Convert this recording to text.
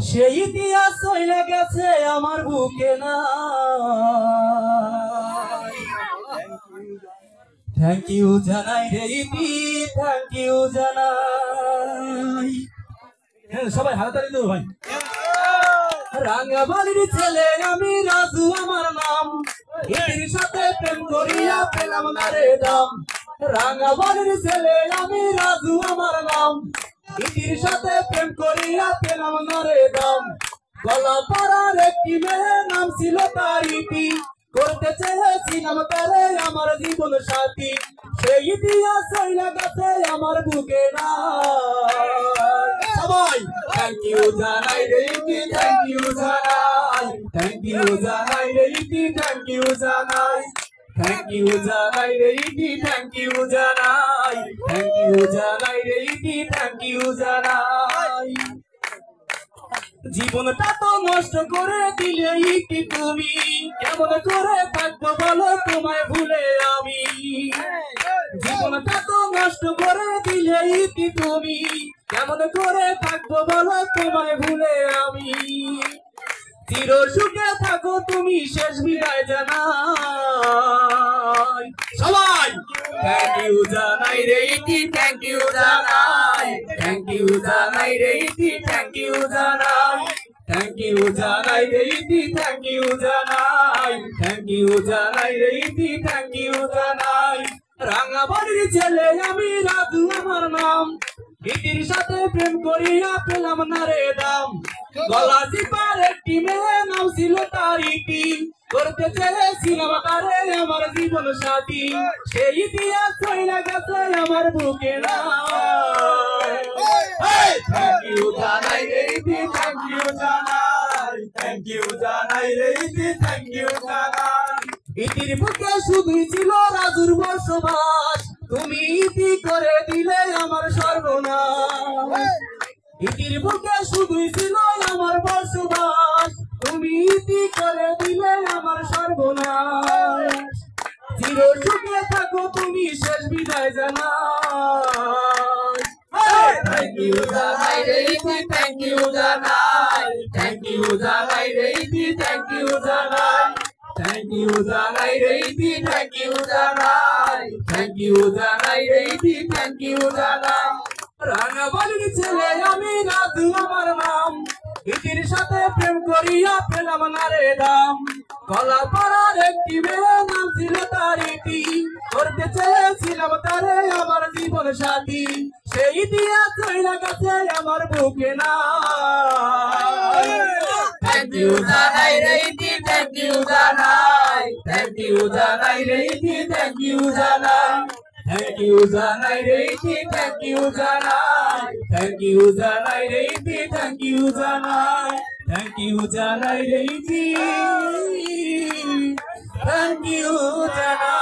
সেই ইতিহাস চলে গেছে আমার বুকে না। থ্যাংক ইউ জানাই রে ইতি, থ্যাংক ইউ জানাই। সবাই হাততালি দেবো ভাই। রাঙ্গাবাড়ির ছেলে আমি, রাজু আমার নাম, ইতির সাথে প্রেম করিয়া পেলাম না রে দাম। রাঙ্গাবাড়ির ছেলে আমি, রাজু আমার নাম, ইতির সাথে প্রেম করিয়া পেলাম না রে দাম। গলাপাড়ার একটি মেয়ে, নাম ছিল তার ইতি, করতে চেয়েছিলাম তারে আমার জীবন সাথী। সেই ইতিহাস চলে গেছে আমার বুকে না। সবাই থ্যাংক ইউ জানাই রে ইতি, থ্যাংক ইউ জানাই, থ্যাংক ইউ জানাই রে ইতি, থ্যাংক ইউ জানাই, থ্যাংক ইউ জানাই রে ইতি, থ্যাংক ইউ জানাই, থ্যাংক ইউ জানাই রে ইতি, থ্যাংক ইউ জানাই। জীবনটা তো নষ্ট করে দিলে ইতি তুমি, কেমন করে থাকবো বলো তোমায় ভুলে আমি। জীবনটা তো নষ্ট করে দিলে ইতি তুমি, কেমন করে থাকবো বলো তোমায় ভুলে আমি। চির সুখে থাকো তুমি, শেষ বিদায় জানাই। সবাই থ্যাংক ইউ জানাই রে ইতি, থ্যাংক ইউ জানাই, থ্যাংক ইউ জানাই রে ইতি, থ্যাংক ইউ জানাই, থ্যাংক ইউ জানাই রে ইতি, থ্যাংক ইউ জানাই, থ্যাংক ইউ জানাই রে ইতি, থ্যাংক ইউ জানাই। রাঙ্গাবাড়ির ছেলে আমি, রাজু আমার নাম, ইতির সাথে প্রেম করিয়া পেলাম না রে দাম। গলা চিপার একটি মেয়ে, নাম ছিল তার ইতি, করতে চেয়েছিলাম তারে আমার জীবন সাথী। সেই ইতিহাস চলে গেছে আমার বুকে না। থ্যাংক ইউ জানাই রে ইতি, থ্যাংক ইউ জানাই, থ্যাংক ইউ জানাই রে ইতি, থ্যাংক ইউ জানাই। ইতির বুকে শুধুই ছিল রাজুর বসবাস, তুমি ইতি করে দিলে আমার সর্বনাশ। ইতির বুকে শুধুই ছিল আমার বসবাস, তুমি ইতি করে দিলে আমার সর্বনাশ। চির সুখে থাকো তুমি, শেষ বিদায় জানাই। থ্যাংক ইউ জানাই রে ইতি, থ্যাংক ইউ জানাই, থ্যাংক ইউ জানাই রে ইতি, থ্যাংক ইউ জানাই, থ্যাংক ইউ জানাই রে ইতি, থ্যাংক ইউ জানাই, থ্যাংক ইউ জানাই রে ইতি, থ্যাংক ইউ জানাই। রাঙ্গাবাড়ির ছেলে আমি, রাজু আমার নাম, ইতির সাথে প্রেম করিয়া পেলাম না রে দাম। গলাপাড়ার একটি মেয়ে, নাম ছিল তার ইতি, করতে চেয়েছিলাম তারে আমার জীবন সাথী। সেই ইতিহাস চলে গেছে আমার বুকে না। থ্যাংক ইউ জানাই রে ইতি, থ্যাংক ইউ জানাই, থ্যাংক ইউ জানাই রে ইতি, থ্যাংক ইউ জানাই, থ্যাংক ইউ জানাই রে ইতি, থ্যাংক ইউ জানাই, থ্যাংক ইউ জানাই রে ইতি, থ্যাংক ইউ জানাই, থ্যাংক ইউ জানাই রে ইতি, থ্যাংক ইউ জানাই।